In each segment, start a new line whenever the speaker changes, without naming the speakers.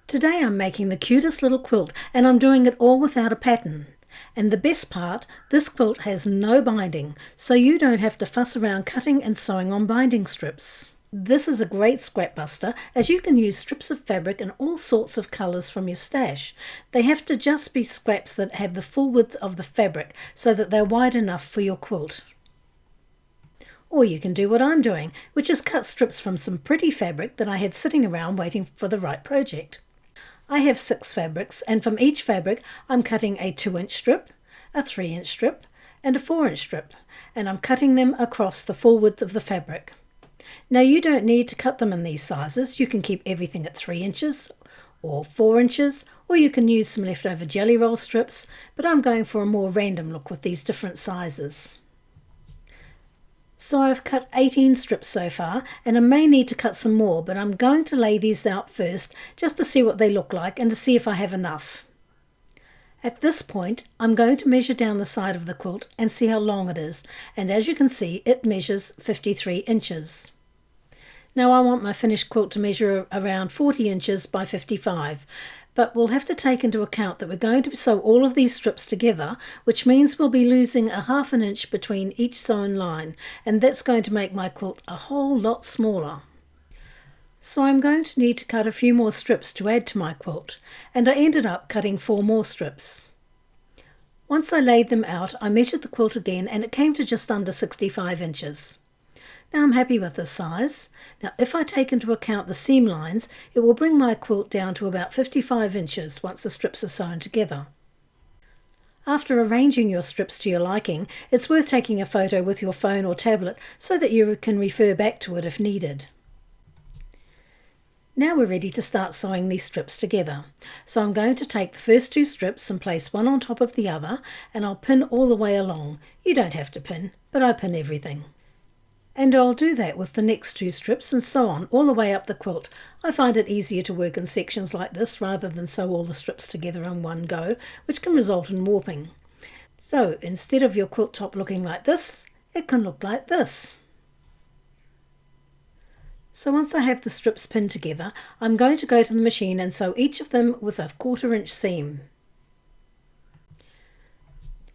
Today I'm making the cutest little quilt, and I'm doing it all without a pattern. And the best part, this quilt has no binding, so you don't have to fuss around cutting and sewing on binding strips. This is a great scrap buster, as you can use strips of fabric in all sorts of colours from your stash. They have to just be scraps that have the full width of the fabric so that they're wide enough for your quilt. Or you can do what I'm doing, which is cut strips from some pretty fabric that I had sitting around waiting for the right project. I have 6 fabrics, and from each fabric I'm cutting a 2-inch strip, a 3-inch strip and a 4-inch strip, and I'm cutting them across the full width of the fabric. Now you don't need to cut them in these sizes. You can keep everything at 3 inches or 4 inches, or you can use some leftover jelly roll strips, but I'm going for a more random look with these different sizes. So I've cut 18 strips so far, and I may need to cut some more, but I'm going to lay these out first just to see what they look like and to see if I have enough. At this point I'm going to measure down the side of the quilt and see how long it is, and as you can see it measures 53 inches. Now I want my finished quilt to measure around 40 inches by 55, but we'll have to take into account that we're going to sew all of these strips together, which means we'll be losing a ½ an inch between each sewn line, and that's going to make my quilt a whole lot smaller. So I'm going to need to cut a few more strips to add to my quilt, and I ended up cutting 4 more strips. Once I laid them out, I measured the quilt again and it came to just under 65 inches. Now I'm happy with this size. Now if I take into account the seam lines, it will bring my quilt down to about 55 inches once the strips are sewn together. After arranging your strips to your liking, it's worth taking a photo with your phone or tablet so that you can refer back to it if needed. Now we're ready to start sewing these strips together. So I'm going to take the first 2 strips and place one on top of the other, and I'll pin all the way along. You don't have to pin, but I pin everything. And I'll do that with the next 2 strips and so on all the way up the quilt. I find it easier to work in sections like this rather than sew all the strips together in one go, which can result in warping. So instead of your quilt top looking like this, it can look like this. So once I have the strips pinned together, I'm going to go to the machine and sew each of them with a 1/4 inch seam.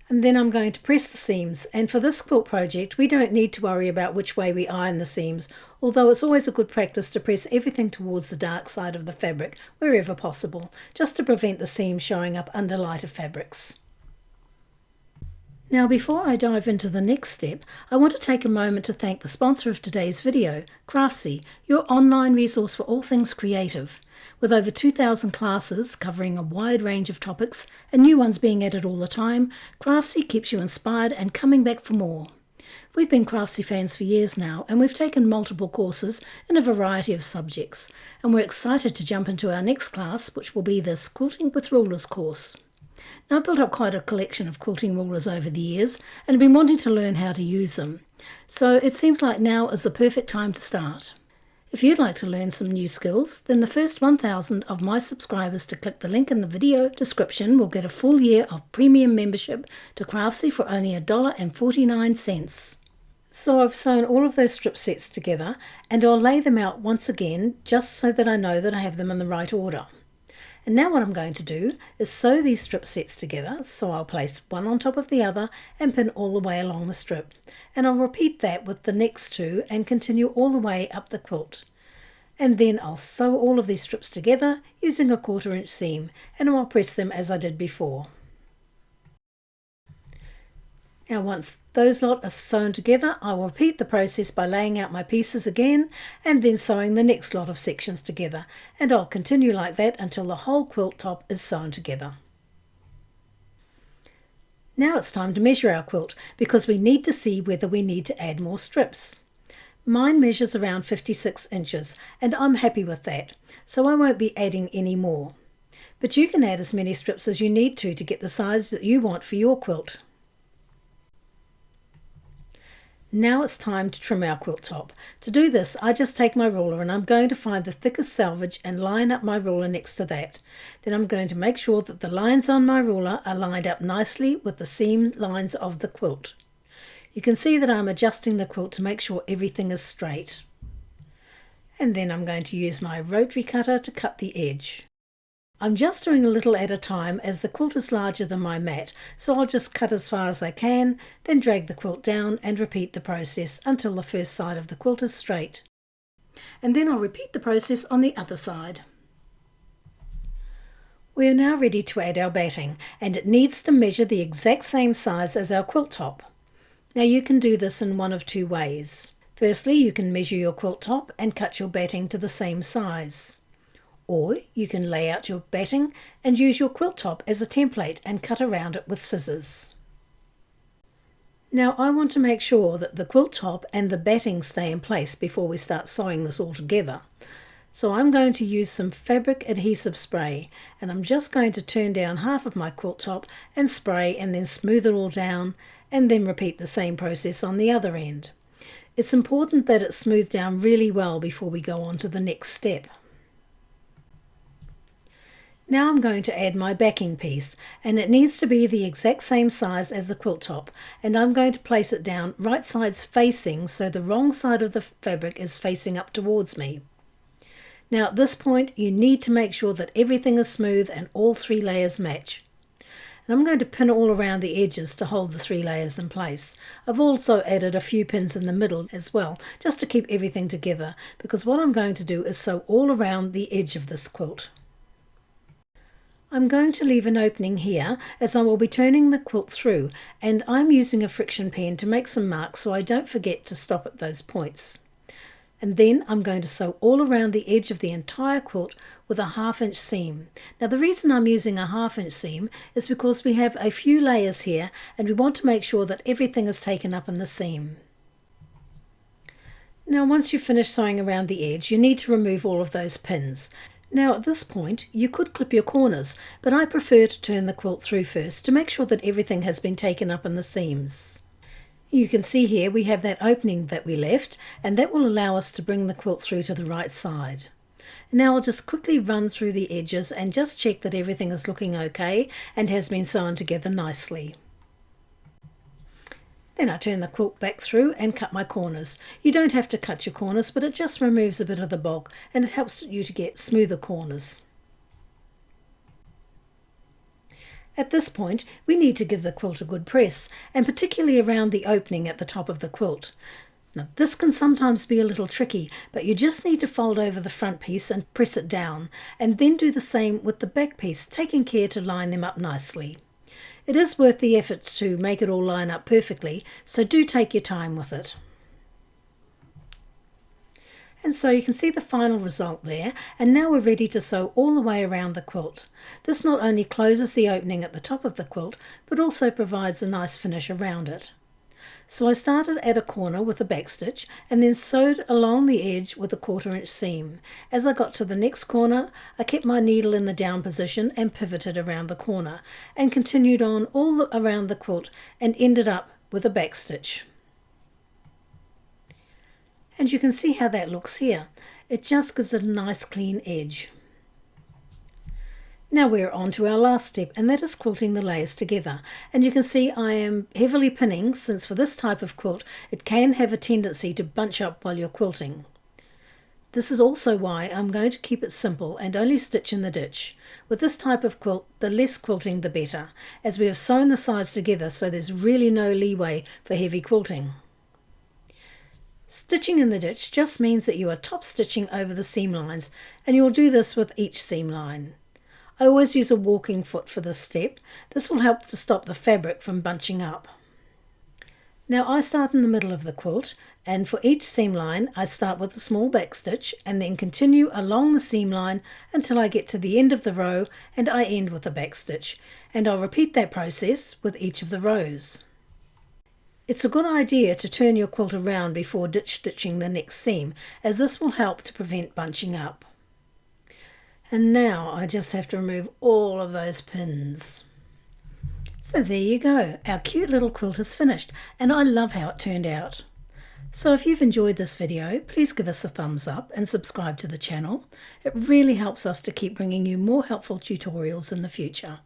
And then I'm going to press the seams, and for this quilt project we don't need to worry about which way we iron the seams, although it's always a good practice to press everything towards the dark side of the fabric wherever possible, just to prevent the seams showing up under lighter fabrics. Now before I dive into the next step, I want to take a moment to thank the sponsor of today's video, Craftsy, your online resource for all things creative. With over 2,000 classes covering a wide range of topics and new ones being added all the time, Craftsy keeps you inspired and coming back for more. We've been Craftsy fans for years now, and we've taken multiple courses in a variety of subjects, and we're excited to jump into our next class, which will be this Quilting with Rulers course. Now I've built up quite a collection of quilting rulers over the years and have been wanting to learn how to use them, so it seems like now is the perfect time to start. If you'd like to learn some new skills, then the first 1,000 of my subscribers to click the link in the video description will get a full year of premium membership to Craftsy for only $1.49. So I've sewn all of those strip sets together, and I'll lay them out once again just so that I know that I have them in the right order. And now what I'm going to do is sew these strip sets together, so I'll place one on top of the other and pin all the way along the strip. And I'll repeat that with the next 2 and continue all the way up the quilt. And then I'll sew all of these strips together using a 1/4 inch seam, and I'll press them as I did before. Now once those lot are sewn together, I will repeat the process by laying out my pieces again and then sewing the next lot of sections together, and I'll continue like that until the whole quilt top is sewn together. Now it's time to measure our quilt, because we need to see whether we need to add more strips. Mine measures around 56 inches and I'm happy with that, so I won't be adding any more. But you can add as many strips as you need to get the size that you want for your quilt. Now it's time to trim our quilt top. To do this, I just take my ruler and I'm going to find the thickest selvage and line up my ruler next to that. Then I'm going to make sure that the lines on my ruler are lined up nicely with the seam lines of the quilt. You can see that I'm adjusting the quilt to make sure everything is straight. And then I'm going to use my rotary cutter to cut the edge. I'm just doing a little at a time as the quilt is larger than my mat, so I'll just cut as far as I can, then drag the quilt down and repeat the process until the first side of the quilt is straight. And then I'll repeat the process on the other side. We are now ready to add our batting, and it needs to measure the exact same size as our quilt top. Now you can do this in one of two ways. Firstly, you can measure your quilt top and cut your batting to the same size. Or you can lay out your batting and use your quilt top as a template and cut around it with scissors. Now I want to make sure that the quilt top and the batting stay in place before we start sewing this all together. So I'm going to use some fabric adhesive spray, and I'm just going to turn down half of my quilt top and spray and then smooth it all down, and then repeat the same process on the other end. It's important that it's smoothed down really well before we go on to the next step. Now I'm going to add my backing piece, and it needs to be the exact same size as the quilt top, and I'm going to place it down right sides facing so the wrong side of the fabric is facing up towards me. Now at this point you need to make sure that everything is smooth and all three layers match. And I'm going to pin all around the edges to hold the three layers in place. I've also added a few pins in the middle as well, just to keep everything together, because what I'm going to do is sew all around the edge of this quilt. I'm going to leave an opening here as I will be turning the quilt through, and I'm using a friction pen to make some marks so I don't forget to stop at those points. And then I'm going to sew all around the edge of the entire quilt with a 1/2 inch seam. Now the reason I'm using a 1/2 inch seam is because we have a few layers here and we want to make sure that everything is taken up in the seam. Now once you've finished sewing around the edge, you need to remove all of those pins. Now at this point you could clip your corners, but I prefer to turn the quilt through first to make sure that everything has been taken up in the seams. You can see here we have that opening that we left, and that will allow us to bring the quilt through to the right side. Now I'll just quickly run through the edges and just check that everything is looking okay and has been sewn together nicely. Then I turn the quilt back through and cut my corners. You don't have to cut your corners, but it just removes a bit of the bulk and it helps you to get smoother corners. At this point, we need to give the quilt a good press, and particularly around the opening at the top of the quilt. Now, this can sometimes be a little tricky, but you just need to fold over the front piece and press it down, and then do the same with the back piece, taking care to line them up nicely. It is worth the effort to make it all line up perfectly, so do take your time with it. And so you can see the final result there, and now we're ready to sew all the way around the quilt. This not only closes the opening at the top of the quilt, but also provides a nice finish around it. So I started at a corner with a back stitch and then sewed along the edge with a 1/4 inch seam. As I got to the next corner, I kept my needle in the down position and pivoted around the corner, and continued on all around the quilt and ended up with a back stitch. And you can see how that looks here. It just gives it a nice clean edge. Now we're on to our last step, and that is quilting the layers together. And you can see I am heavily pinning, since for this type of quilt it can have a tendency to bunch up while you're quilting. This is also why I'm going to keep it simple and only stitch in the ditch. With this type of quilt, the less quilting the better, as we have sewn the sides together, so there's really no leeway for heavy quilting. Stitching in the ditch just means that you are top stitching over the seam lines, and you will do this with each seam line. I always use a walking foot for this step. This will help to stop the fabric from bunching up. Now I start in the middle of the quilt, and for each seam line I start with a small back stitch and then continue along the seam line until I get to the end of the row, and I end with a back stitch, and I'll repeat that process with each of the rows. It's a good idea to turn your quilt around before ditch stitching the next seam, as this will help to prevent bunching up. And now I just have to remove all of those pins. So there you go, our cute little quilt is finished, and I love how it turned out. So if you've enjoyed this video, please give us a thumbs up and subscribe to the channel. It really helps us to keep bringing you more helpful tutorials in the future.